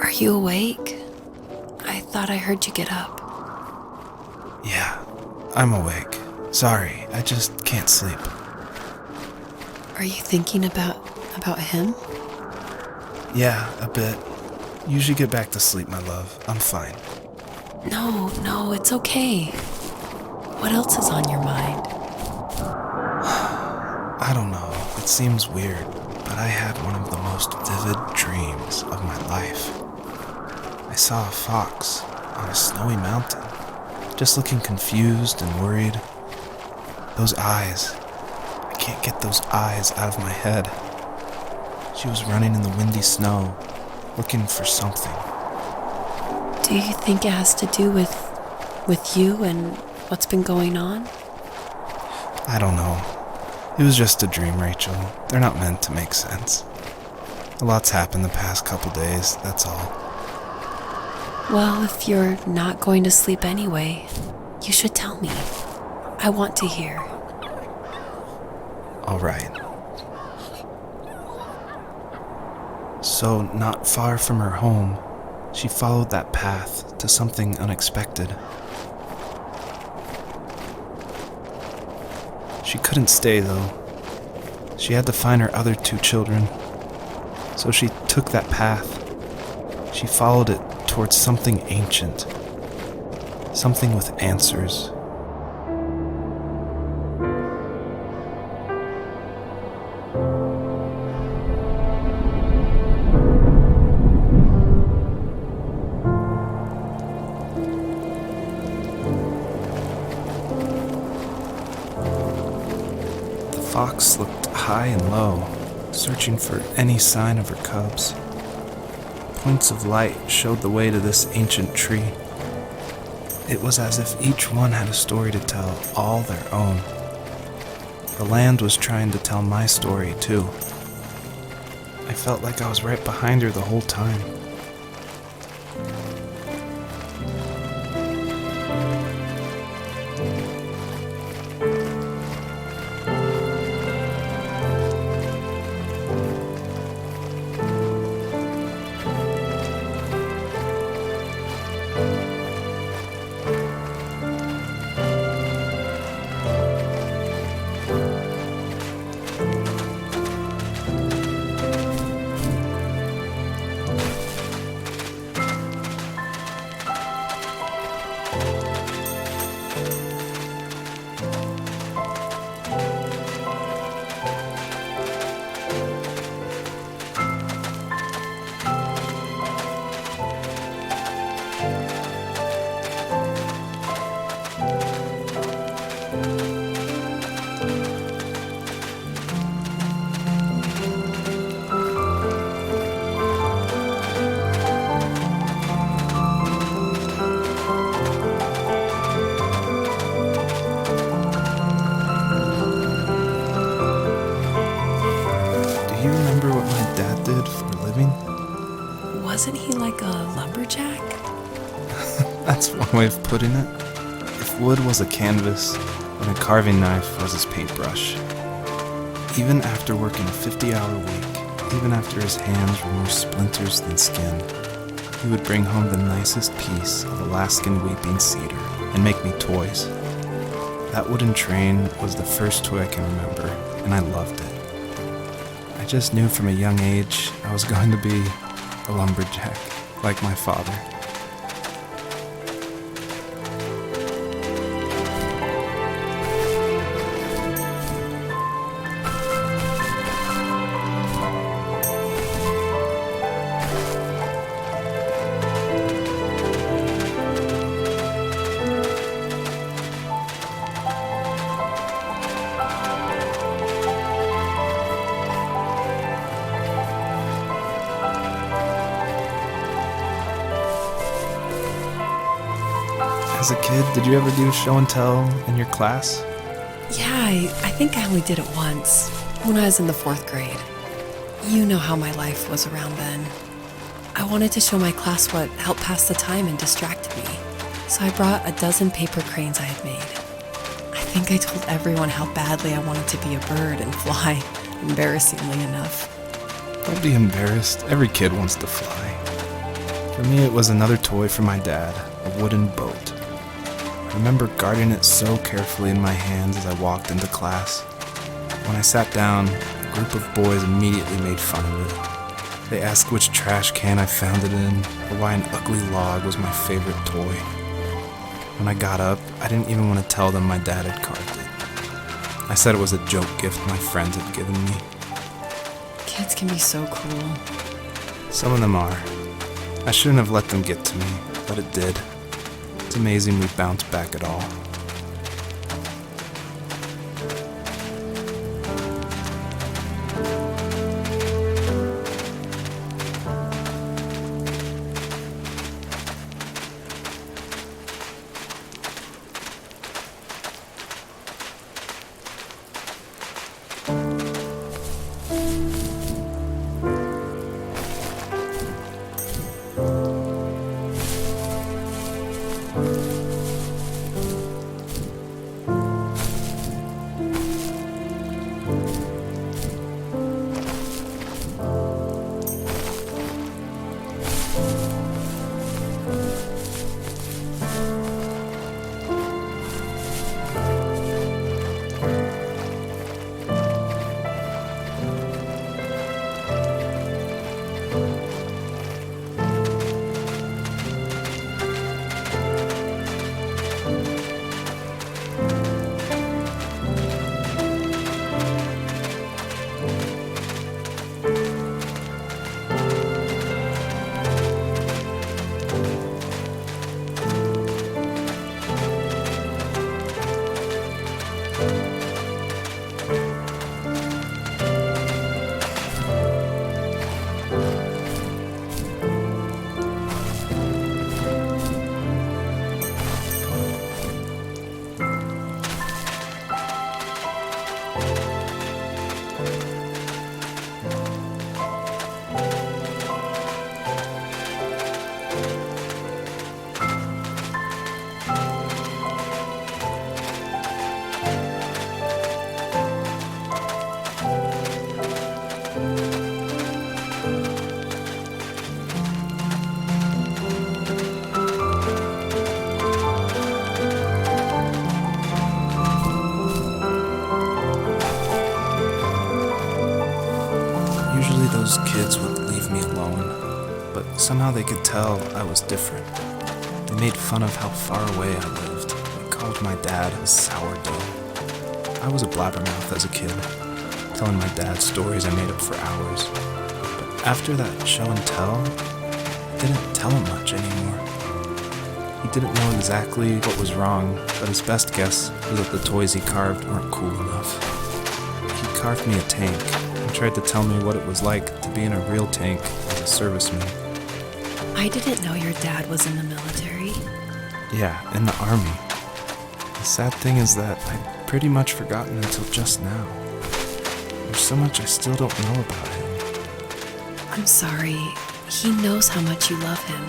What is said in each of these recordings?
Are you awake? I thought I heard you get up. Yeah, I'm awake. Sorry, I just can't sleep. Are you thinking about him? Yeah, a bit. You should get back to sleep, my love. I'm fine. No, it's okay. What else is on your mind? I don't know. It seems weird, but I had one of the most vivid dreams of my life. I saw a fox on a snowy mountain, just looking confused and worried. Those eyes. I can't get those eyes out of my head. She was running in the windy snow, looking for something. Do you think it has to do with you and what's been going on? I don't know. It was just a dream, Rachel. They're not meant to make sense. A lot's happened the past couple days, that's all. Well, if you're not going to sleep anyway, you should tell me. I want to hear. All right. So, not far from her home, she followed that path to something unexpected. She couldn't stay, though. She had to find her other 2 children. So she took that path. She followed it towards something ancient. Something with answers. The fox looked high and low, searching for any sign of her cubs. Points of light showed the way to this ancient tree. It was as if each one had a story to tell, all their own. The land was trying to tell my story, too. I felt like I was right behind her the whole time. Do you remember what my dad did for a living? Wasn't he like a lumberjack? That's one way of putting it. If wood was a canvas, then a carving knife was his paintbrush. Even after working a 50-hour week, even after his hands were more splinters than skin, he would bring home the nicest piece of Alaskan weeping cedar and make me toys. That wooden train was the first toy I can remember, and I loved it. I just knew from a young age I was going to be a lumberjack, like my father. As a kid, did you ever do show and tell in your class? Yeah, I think I only did it once, when I was in the 4th grade. You know how my life was around then. I wanted to show my class what helped pass the time and distracted me, so I brought a dozen paper cranes I had made. I think I told everyone how badly I wanted to be a bird and fly, embarrassingly enough. Don't be embarrassed. Every kid wants to fly. For me, it was another toy from my dad, a wooden boat. I remember guarding it so carefully in my hands as I walked into class. When I sat down, a group of boys immediately made fun of it. They asked which trash can I found it in, or why an ugly log was my favorite toy. When I got up, I didn't even want to tell them my dad had carved it. I said it was a joke gift my friends had given me. Kids can be so cruel. Some of them are. I shouldn't have let them get to me, but it did. It's amazing we bounced back at all. Usually those kids would leave me alone, but somehow they could tell I was different. They made fun of how far away I lived. They called my dad a sourdough. I was a blabbermouth as a kid, telling my dad stories I made up for hours. But after that show and tell, I didn't tell him much anymore. He didn't know exactly what was wrong, but his best guess was that the toys he carved weren't cool enough. He carved me a tank and tried to tell me what it was like to be in a real tank as a serviceman. I didn't know your dad was in the military. Yeah, in the army. The sad thing is that I'd pretty much forgotten until just now. There's so much I still don't know about him. I'm sorry. He knows how much you love him.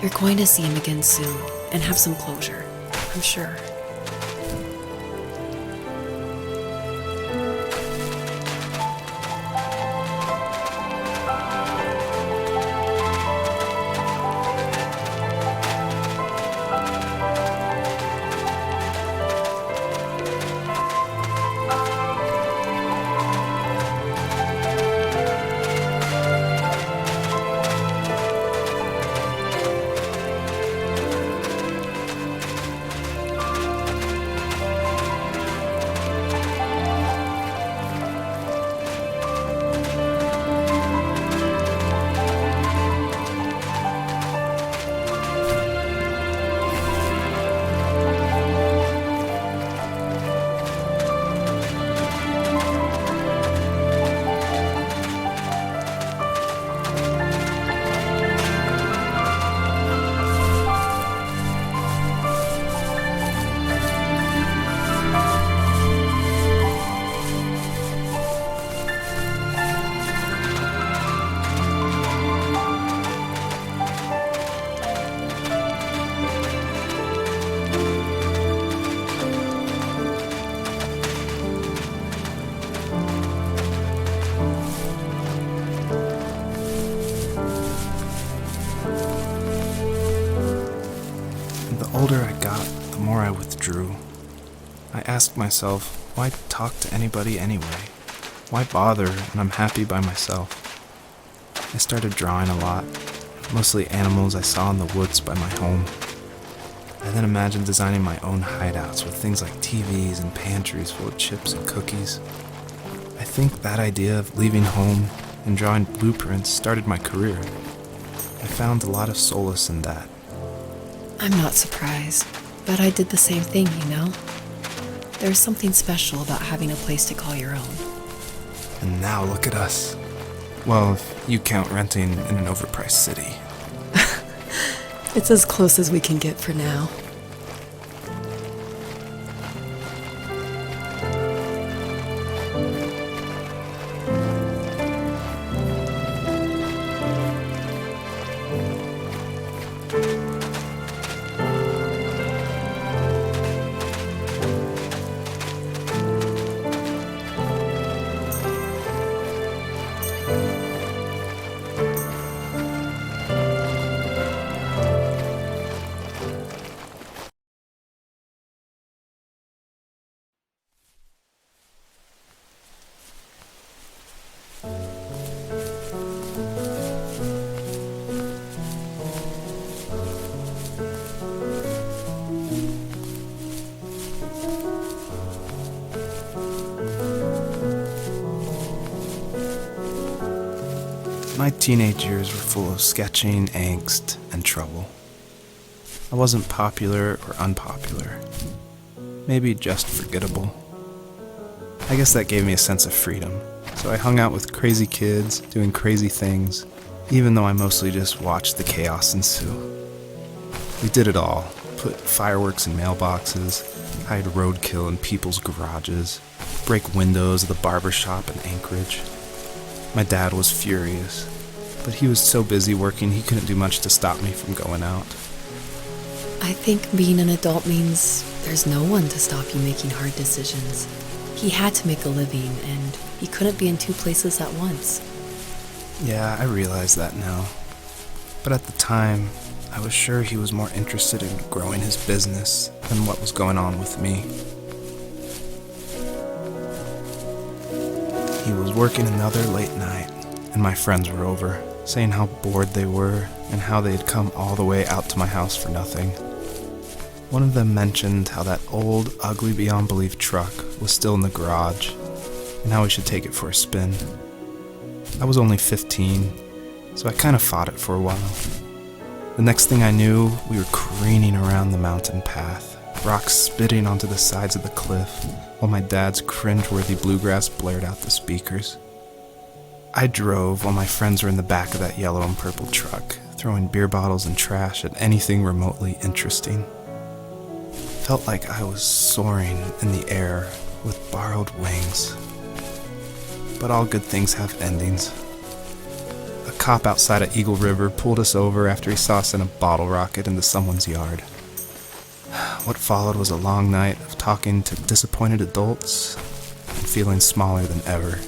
You're going to see him again soon and have some closure, I'm sure. drew. I asked myself, why talk to anybody anyway? Why bother when I'm happy by myself? I started drawing a lot, mostly animals I saw in the woods by my home. I then imagined designing my own hideouts with things like TVs and pantries full of chips and cookies. I think that idea of leaving home and drawing blueprints started my career. I found a lot of solace in that. I'm not surprised, but I did the same thing, you know? There's something special about having a place to call your own. And now look at us. Well, if you count renting in an overpriced city. It's as close as we can get for now. My teenage years were full of sketching, angst, and trouble. I wasn't popular or unpopular. Maybe just forgettable. I guess that gave me a sense of freedom, so I hung out with crazy kids, doing crazy things, even though I mostly just watched the chaos ensue. We did it all. Put fireworks in mailboxes, hide roadkill in people's garages, break windows of the barber shop in Anchorage. My dad was furious, but he was so busy working he couldn't do much to stop me from going out. I think being an adult means there's no one to stop you making hard decisions. He had to make a living, and he couldn't be in two places at once. Yeah, I realize that now. But at the time, I was sure he was more interested in growing his business than what was going on with me. He was working another late night, and my friends were over, saying how bored they were and how they had come all the way out to my house for nothing. One of them mentioned how that old, ugly beyond belief truck was still in the garage, and how we should take it for a spin. I was only 15, so I kind of fought it for a while. The next thing I knew, we were careening around the mountain path, rocks spitting onto the sides of the cliff, while my dad's cringeworthy bluegrass blared out the speakers. I drove while my friends were in the back of that yellow and purple truck, throwing beer bottles and trash at anything remotely interesting. Felt like I was soaring in the air with borrowed wings. But all good things have endings. A cop outside of Eagle River pulled us over after he saw us in a bottle rocket into someone's yard. What followed was a long night of talking to disappointed adults and feeling smaller than ever.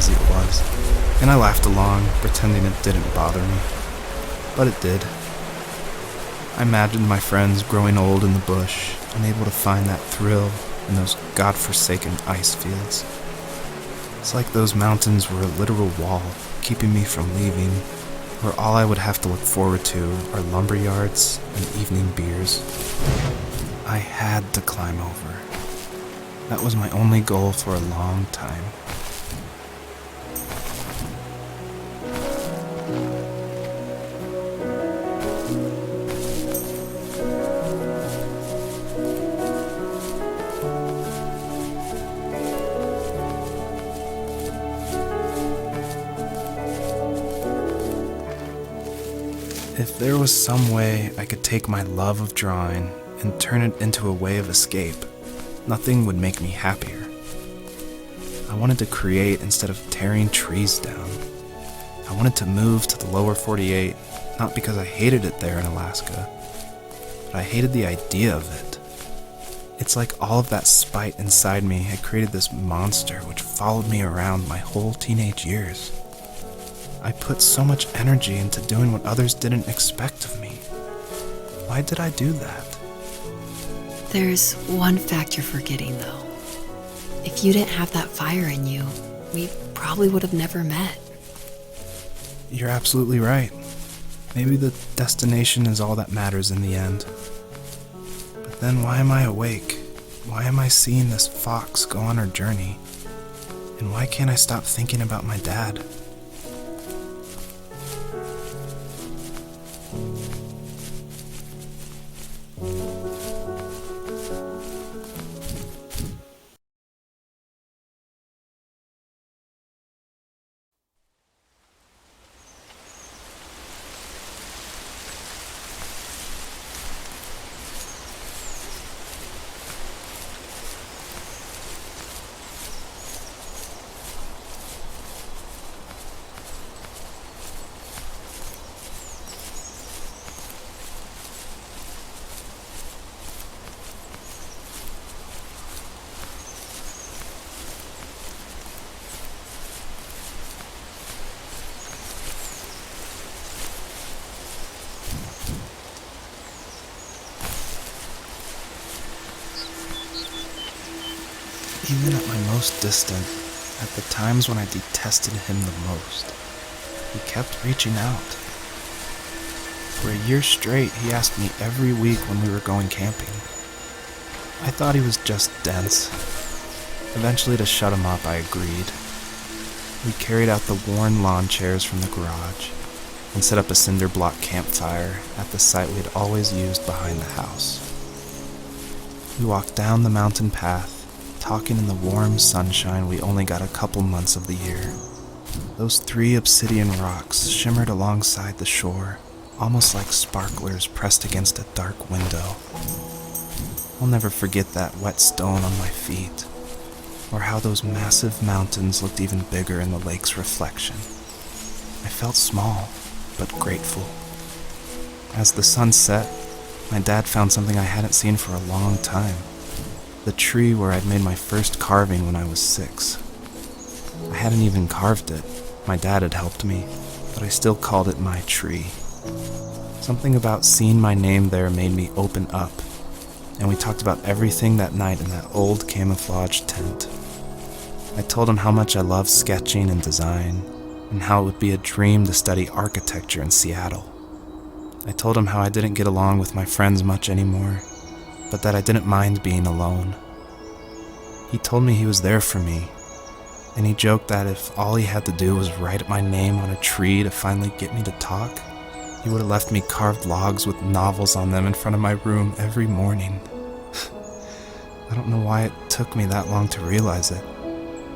crazy it was, and I laughed along, pretending it didn't bother me. But it did. I imagined my friends growing old in the bush, unable to find that thrill in those godforsaken ice fields. It's like those mountains were a literal wall, keeping me from leaving, where all I would have to look forward to are lumber yards and evening beers. I had to climb over. That was my only goal for a long time. If there was some way I could take my love of drawing and turn it into a way of escape, nothing would make me happier. I wanted to create instead of tearing trees down. I wanted to move to the lower 48, not because I hated it there in Alaska, but I hated the idea of it. It's like all of that spite inside me had created this monster which followed me around my whole teenage years. I put so much energy into doing what others didn't expect of me. Why did I do that? There's one fact you're forgetting, though. If you didn't have that fire in you, we probably would have never met. You're absolutely right. Maybe the destination is all that matters in the end. But then why am I awake? Why am I seeing this fox go on her journey? And why can't I stop thinking about my dad? Even at my most distant, at the times when I detested him the most, he kept reaching out. For a year straight, he asked me every week when we were going camping. I thought he was just dense. Eventually, to shut him up, I agreed. We carried out the worn lawn chairs from the garage and set up a cinder block campfire at the site we had always used behind the house. We walked down the mountain path, talking in the warm sunshine we only got a couple months of the year. Those 3 obsidian rocks shimmered alongside the shore, almost like sparklers pressed against a dark window. I'll never forget that wet stone on my feet, or how those massive mountains looked even bigger in the lake's reflection. I felt small, but grateful. As the sun set, my dad found something I hadn't seen for a long time. The tree where I'd made my first carving when I was 6. I hadn't even carved it. My dad had helped me, but I still called it my tree. Something about seeing my name there made me open up, and we talked about everything that night in that old camouflage tent. I told him how much I loved sketching and design, and how it would be a dream to study architecture in Seattle. I told him how I didn't get along with my friends much anymore, but that I didn't mind being alone. He told me he was there for me, and he joked that if all he had to do was write my name on a tree to finally get me to talk, he would have left me carved logs with novels on them in front of my room every morning. I don't know why it took me that long to realize it,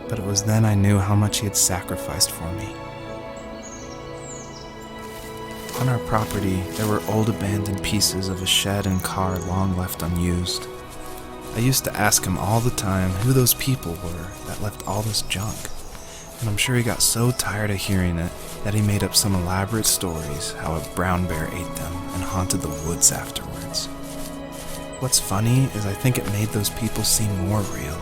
but it was then I knew how much he had sacrificed for me. On our property, there were old abandoned pieces of a shed and car long left unused. I used to ask him all the time who those people were that left all this junk, and I'm sure he got so tired of hearing it that he made up some elaborate stories how a brown bear ate them and haunted the woods afterwards. What's funny is I think it made those people seem more real.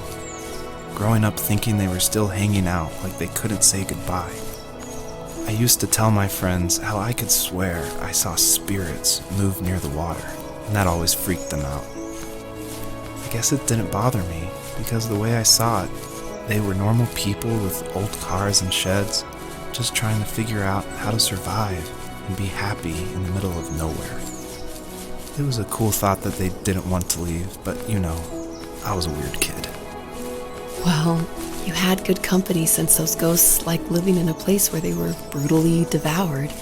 growing up thinking they were still hanging out like they couldn't say goodbye. I used to tell my friends how I could swear I saw spirits move near the water, and that always freaked them out. I guess it didn't bother me, because the way I saw it, they were normal people with old cars and sheds, just trying to figure out how to survive and be happy in the middle of nowhere. It was a cool thought that they didn't want to leave, but I was a weird kid. Well, you had good company since those ghosts liked living in a place where they were brutally devoured.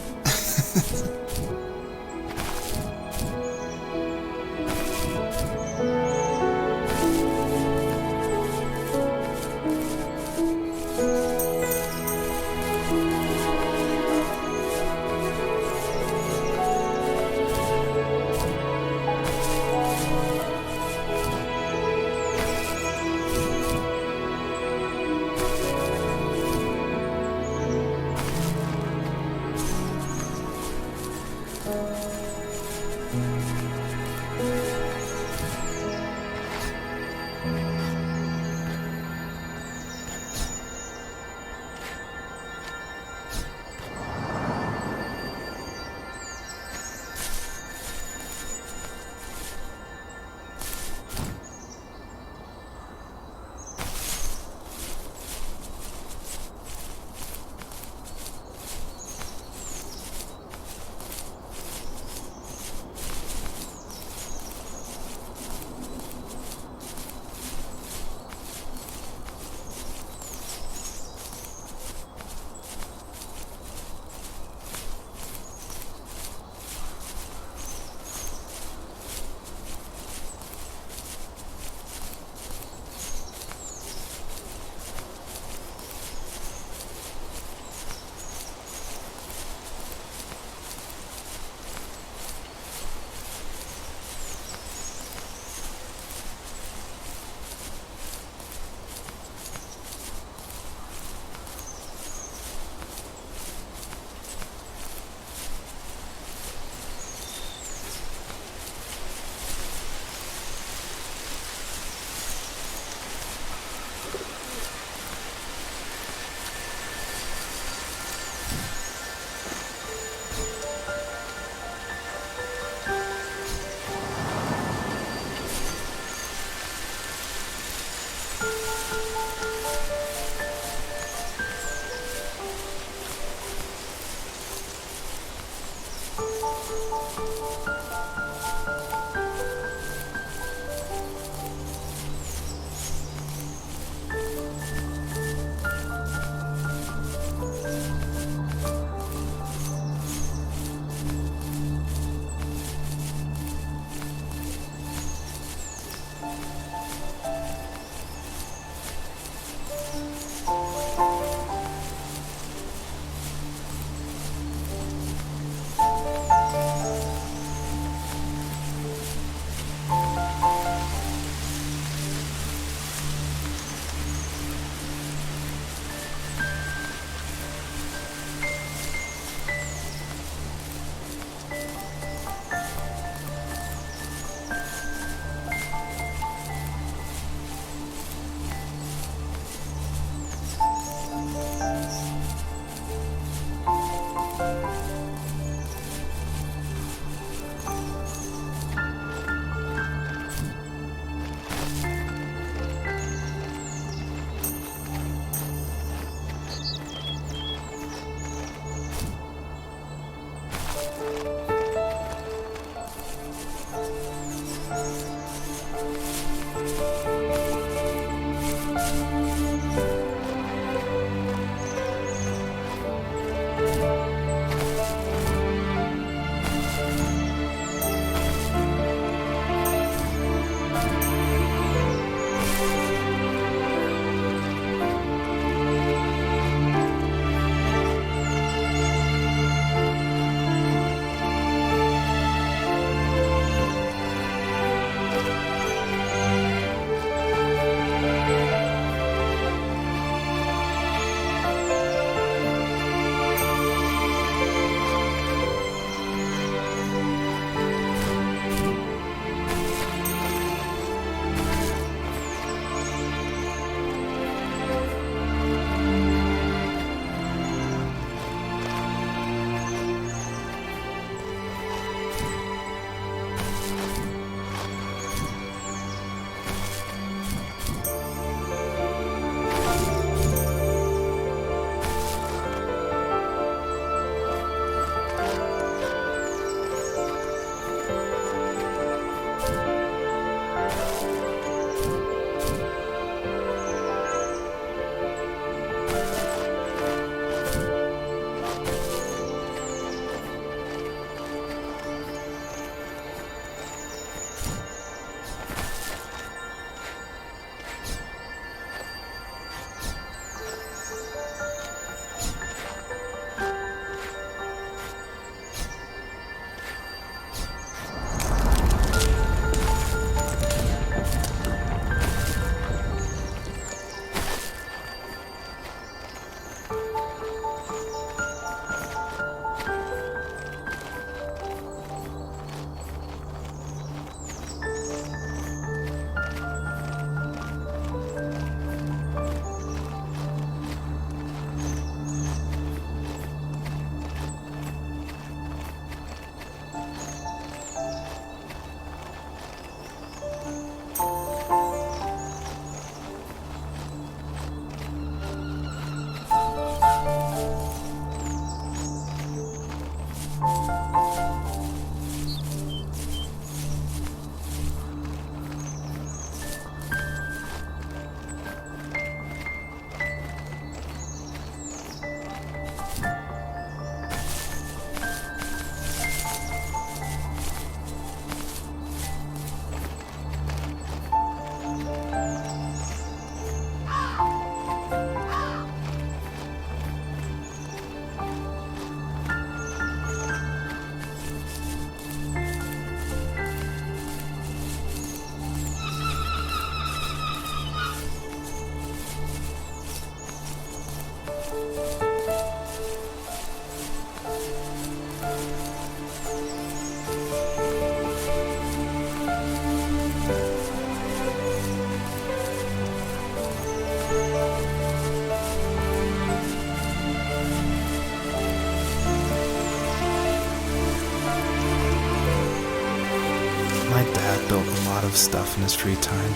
My dad built a lot of stuff in his free time.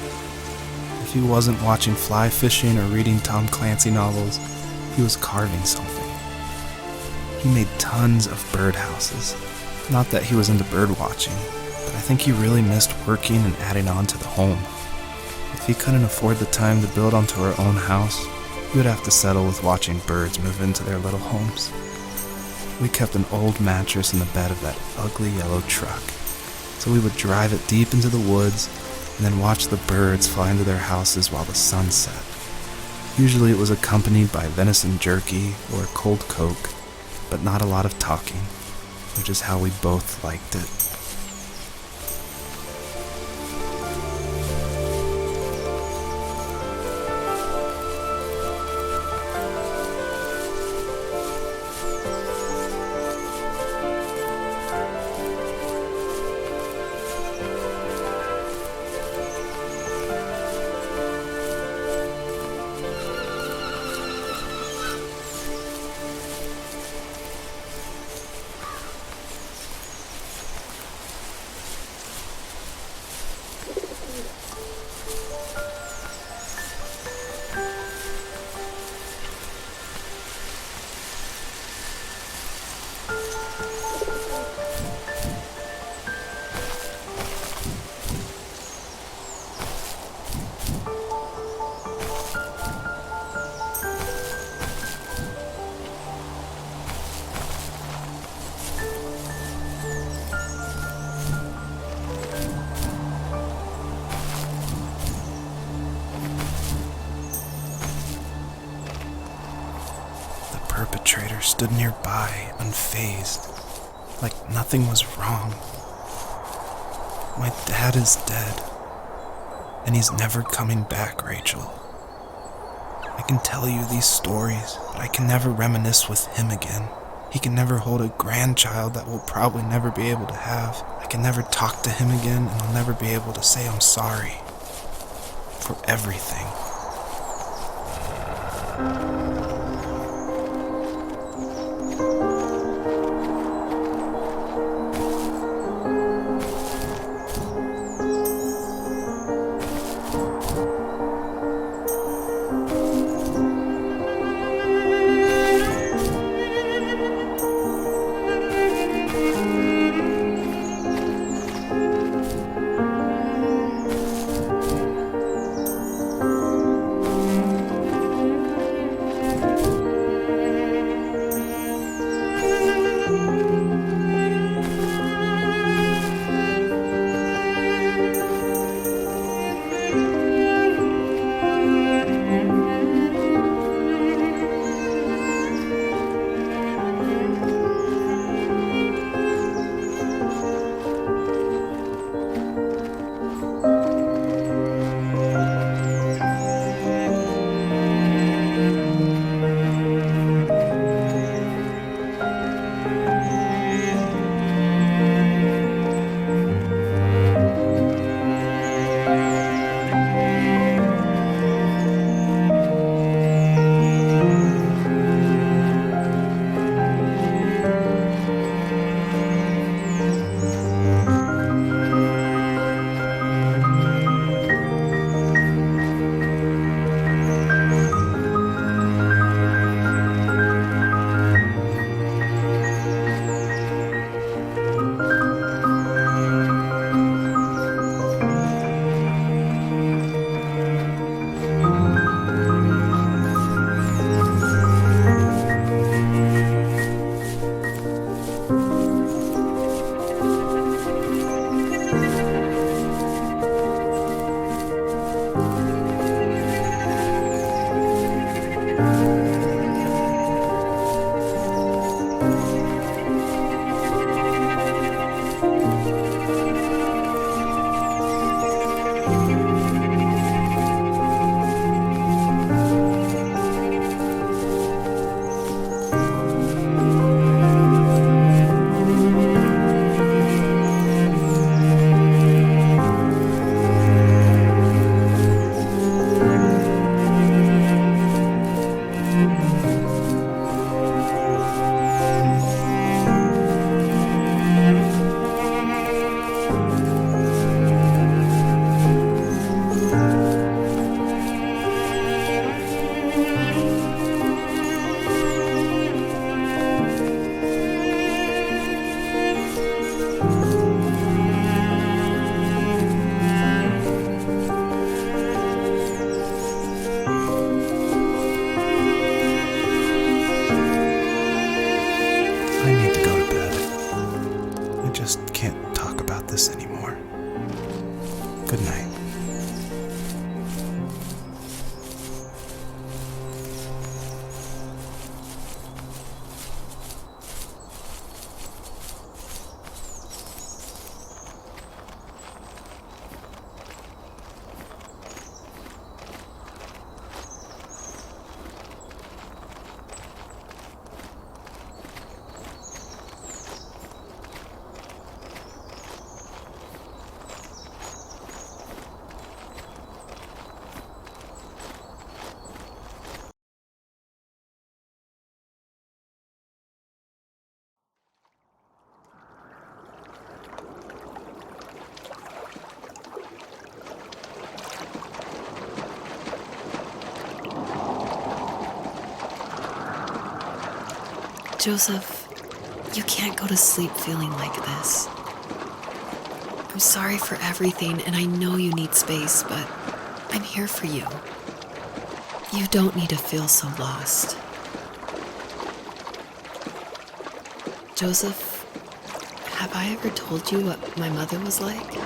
If he wasn't watching fly fishing or reading Tom Clancy novels, he was carving something. He made tons of birdhouses. Not that he was into bird watching, but I think he really missed working and adding on to the home. If he couldn't afford the time to build onto our own house, he would have to settle with watching birds move into their little homes. We kept an old mattress in the bed of that ugly yellow truck, so we would drive it deep into the woods and then watch the birds fly into their houses while the sun set. Usually it was accompanied by venison jerky or cold Coke, but not a lot of talking, which is how we both liked it. The perpetrator stood nearby, unfazed, like nothing was wrong. My dad is dead, and he's never coming back, Rachel. I can tell you these stories, but I can never reminisce with him again. He can never hold a grandchild that we'll probably never be able to have. I can never talk to him again, and I'll never be able to say I'm sorry for everything. I need to go to bed. I just can't talk about this anymore. Good night. Joseph, you can't go to sleep feeling like this. I'm sorry for everything, and I know you need space, but I'm here for you. You don't need to feel so lost. Joseph, have I ever told you what my mother was like?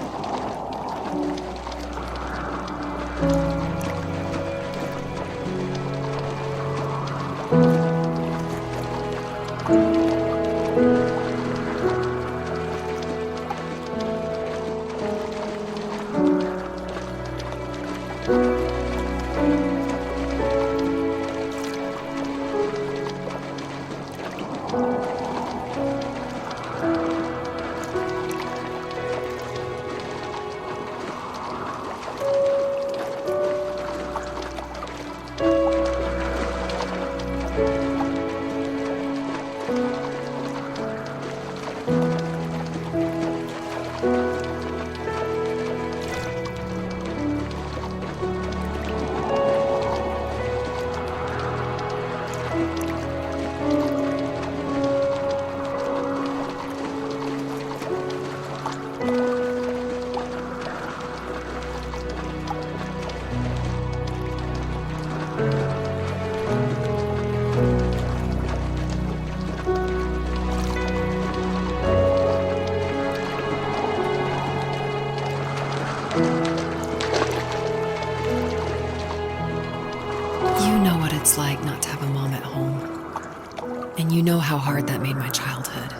You know what it's like not to have a mom at home. And you know how hard that made my childhood.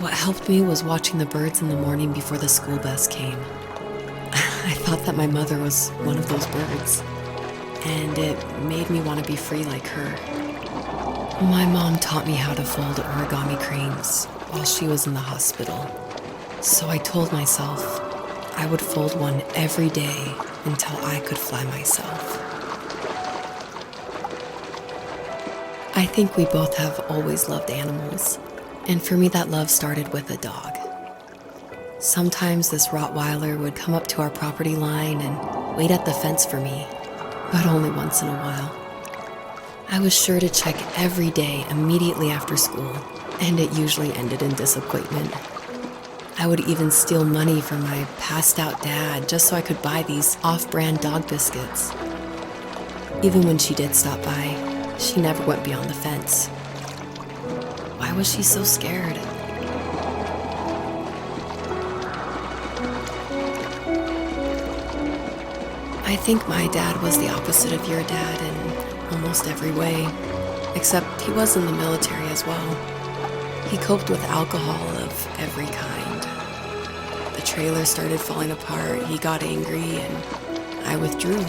What helped me was watching the birds in the morning before the school bus came. I thought that my mother was one of those birds, and it made me want to be free like her. My mom taught me how to fold origami cranes while she was in the hospital. So I told myself I would fold one every day until I could fly myself. I think we both have always loved animals, and for me that love started with a dog. Sometimes this Rottweiler would come up to our property line and wait at the fence for me, but only once in a while. I was sure to check every day immediately after school, and it usually ended in disappointment. I would even steal money from my passed-out dad just so I could buy these off-brand dog biscuits. Even when she did stop by, she never went beyond the fence. Why was she so scared? I think my dad was the opposite of your dad in almost every way, except he was in the military as well. He coped with alcohol of every kind. The trailer started falling apart, he got angry, and I withdrew.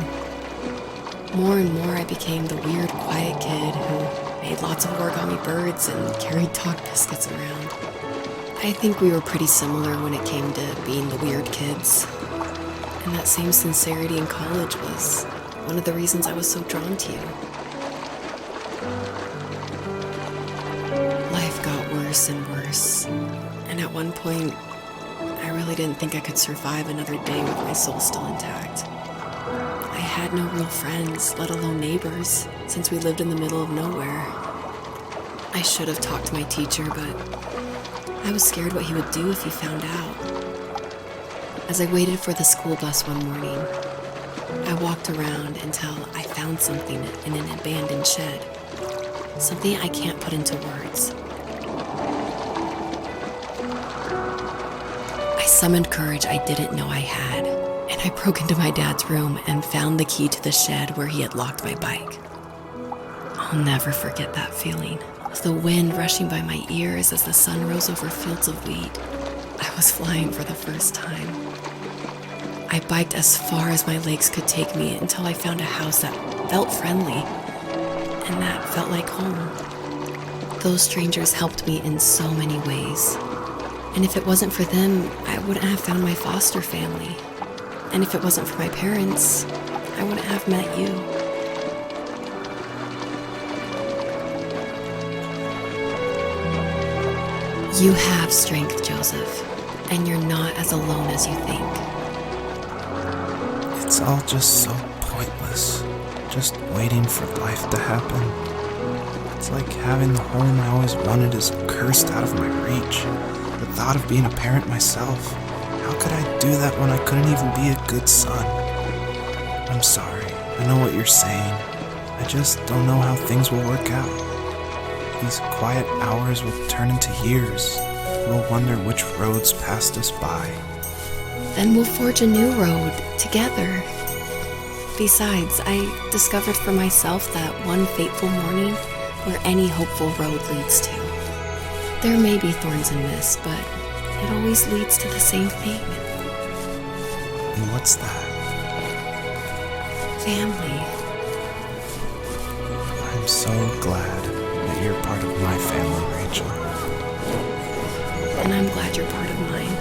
More and more I became the weird, quiet kid who made lots of origami birds and carried dog biscuits around. I think we were pretty similar when it came to being the weird kids. And that same sincerity in college was one of the reasons I was so drawn to you. Life got worse and worse, and at one point, I really didn't think I could survive another day with my soul still intact. I had no real friends, let alone neighbors, since we lived in the middle of nowhere. I should have talked to my teacher, but I was scared what he would do if he found out. As I waited for the school bus one morning, I walked around until I found something in an abandoned shed. Something I can't put into words. I summoned courage I didn't know I had, and I broke into my dad's room and found the key to the shed where he had locked my bike. I'll never forget that feeling, with the wind rushing by my ears as the sun rose over fields of wheat. I was flying for the first time. I biked as far as my legs could take me until I found a house that felt friendly, and that felt like home. Those strangers helped me in so many ways, and if it wasn't for them, I wouldn't have found my foster family. And if it wasn't for my parents, I wouldn't have met you. You have strength, Joseph, and you're not as alone as you think. It's all just so pointless, just waiting for life to happen. It's like having the home I always wanted is cursed out of my reach. The thought of being a parent myself, how could I do that when I couldn't even be a good son? I'm sorry, I know what you're saying. I just don't know how things will work out. These quiet hours will turn into years. We'll wonder which roads passed us by. Then we'll forge a new road together. Besides, I discovered for myself that one fateful morning where any hopeful road leads to. There may be thorns in this, but it always leads to the same thing. And what's that? Family. I'm so glad that you're part of my family, Rachel. And I'm glad you're part of mine.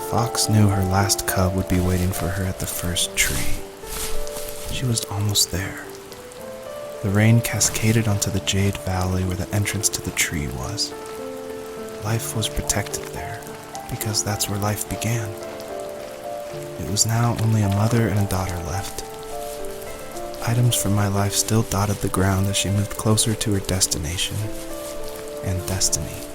fox knew her last cub would be waiting for her at the first tree. She was almost there. The rain cascaded onto the jade valley where the entrance to the tree was. Life was protected there, because that's where life began. It was now only a mother and a daughter left. Items from my life still dotted the ground as she moved closer to her destination and destiny.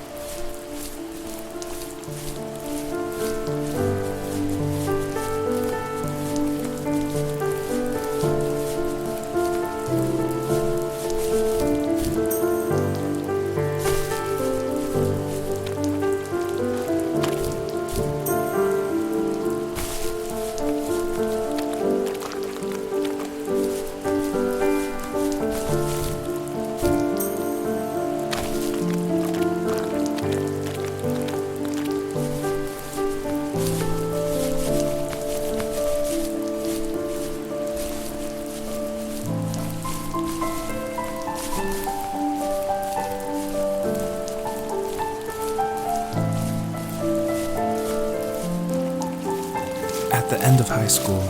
At the end of high school,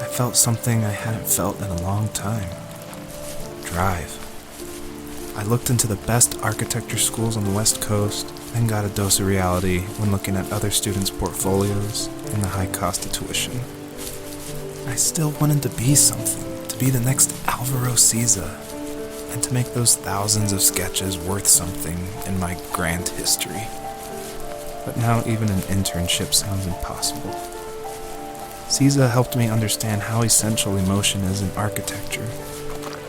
I felt something I hadn't felt in a long time. Drive. I looked into the best architecture schools on the West Coast and got a dose of reality when looking at other students' portfolios and the high cost of tuition. I still wanted to be something, to be the next Alvaro Siza, and to make those thousands of sketches worth something in my grand history. But now even an internship sounds impossible. Siza helped me understand how essential emotion is in architecture,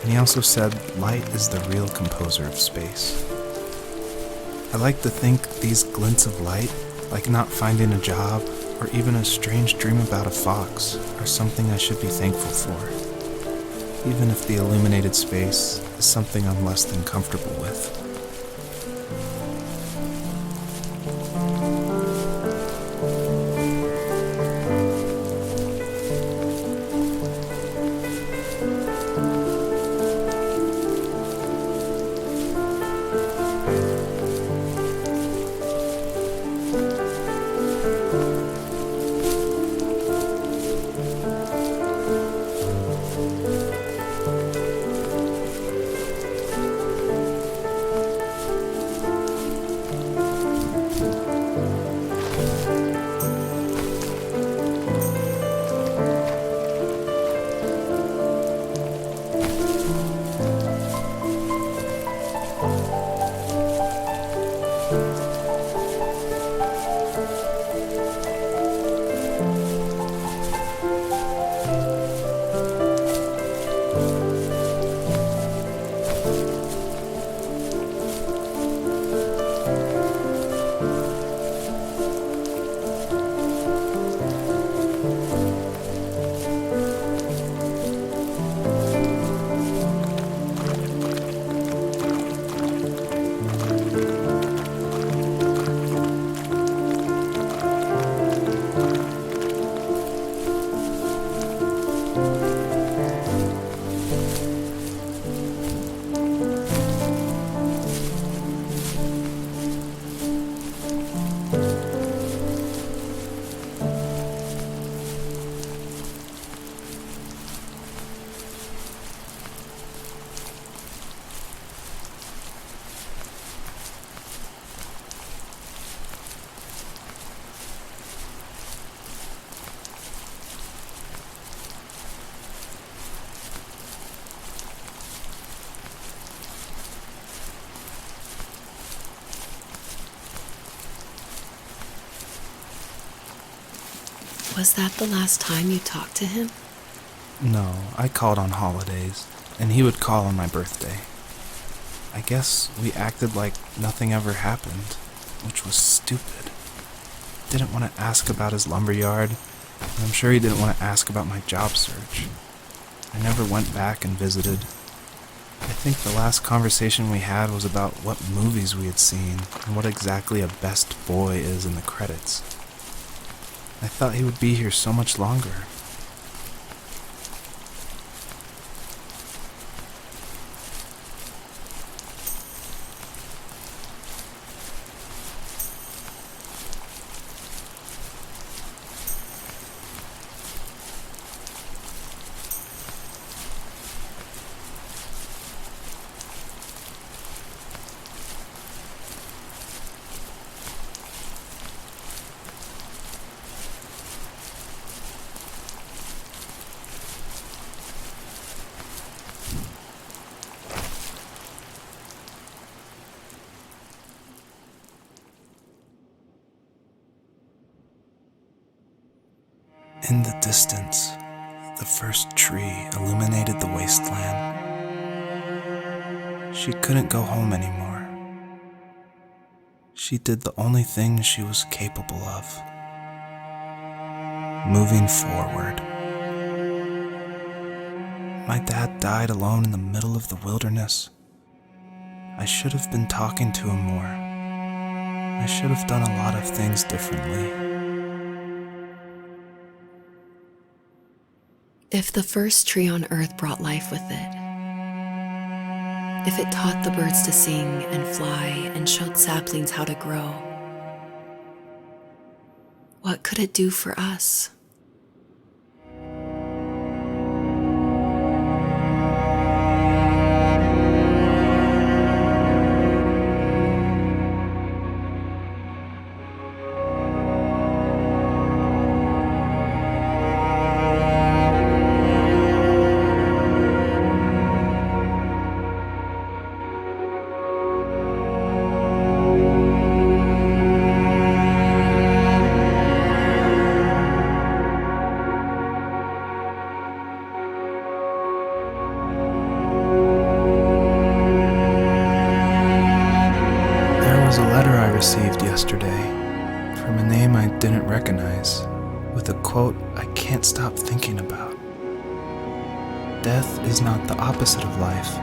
and he also said light is the real composer of space. I like to think these glints of light, like not finding a job or even a strange dream about a fox, are something I should be thankful for, even if the illuminated space is something I'm less than comfortable with. Was that the last time you talked to him? No, I called on holidays, and he would call on my birthday. I guess we acted like nothing ever happened, which was stupid. Didn't want to ask about his lumberyard, and I'm sure he didn't want to ask about my job search. I never went back and visited. I think the last conversation we had was about what movies we had seen and what exactly a best boy is in the credits. I thought he would be here so much longer. In the distance, the first tree illuminated the wasteland. She couldn't go home anymore. She did the only thing she was capable of: moving forward. My dad died alone in the middle of the wilderness. I should have been talking to him more. I should have done a lot of things differently. If the first tree on earth brought life with it, if it taught the birds to sing and fly and showed saplings how to grow, what could it do for us? There was a letter I received yesterday from a name I didn't recognize, with a quote I can't stop thinking about. Death is not the opposite of life,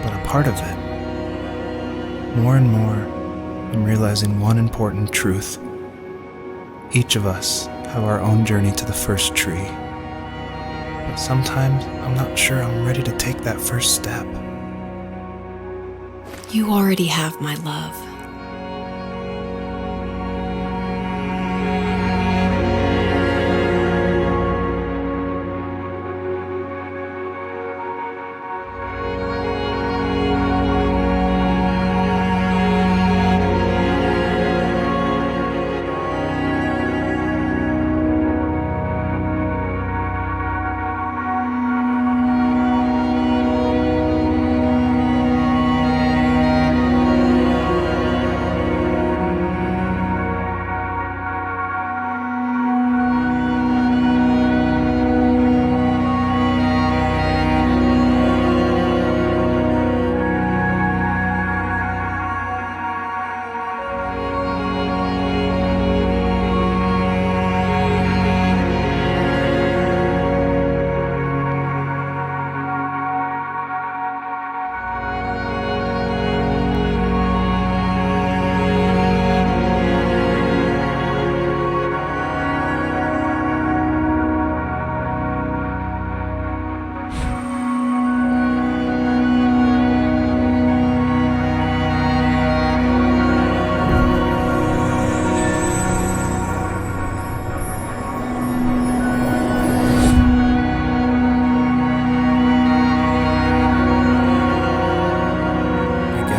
but a part of it. More and more, I'm realizing one important truth. Each of us have our own journey to the first tree. But sometimes I'm not sure I'm ready to take that first step. You already have my love.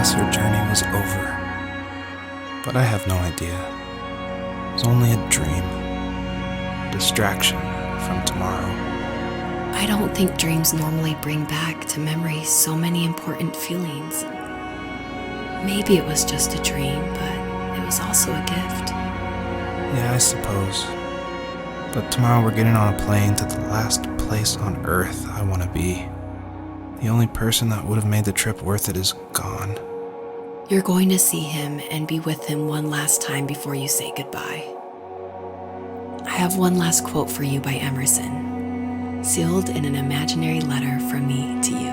Her journey was over. But I have no idea. It was only a dream. A distraction from tomorrow. I don't think dreams normally bring back to memory so many important feelings. Maybe it was just a dream, but it was also a gift. Yeah, I suppose. But tomorrow we're getting on a plane to the last place on Earth I want to be. The only person that would have made the trip worth it is gone. You're going to see him and be with him one last time before you say goodbye. I have one last quote for you by Emerson, sealed in an imaginary letter from me to you.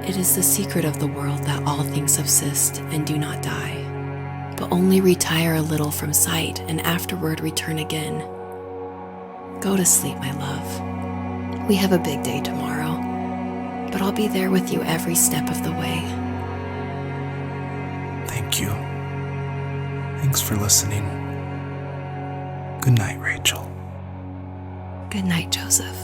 It is the secret of the world that all things subsist and do not die, but only retire a little from sight and afterward return again. Go to sleep, my love. We have a big day tomorrow, but I'll be there with you every step of the way. Thank you. Thanks for listening. Good night, Rachel. Good night, Joseph.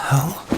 hell?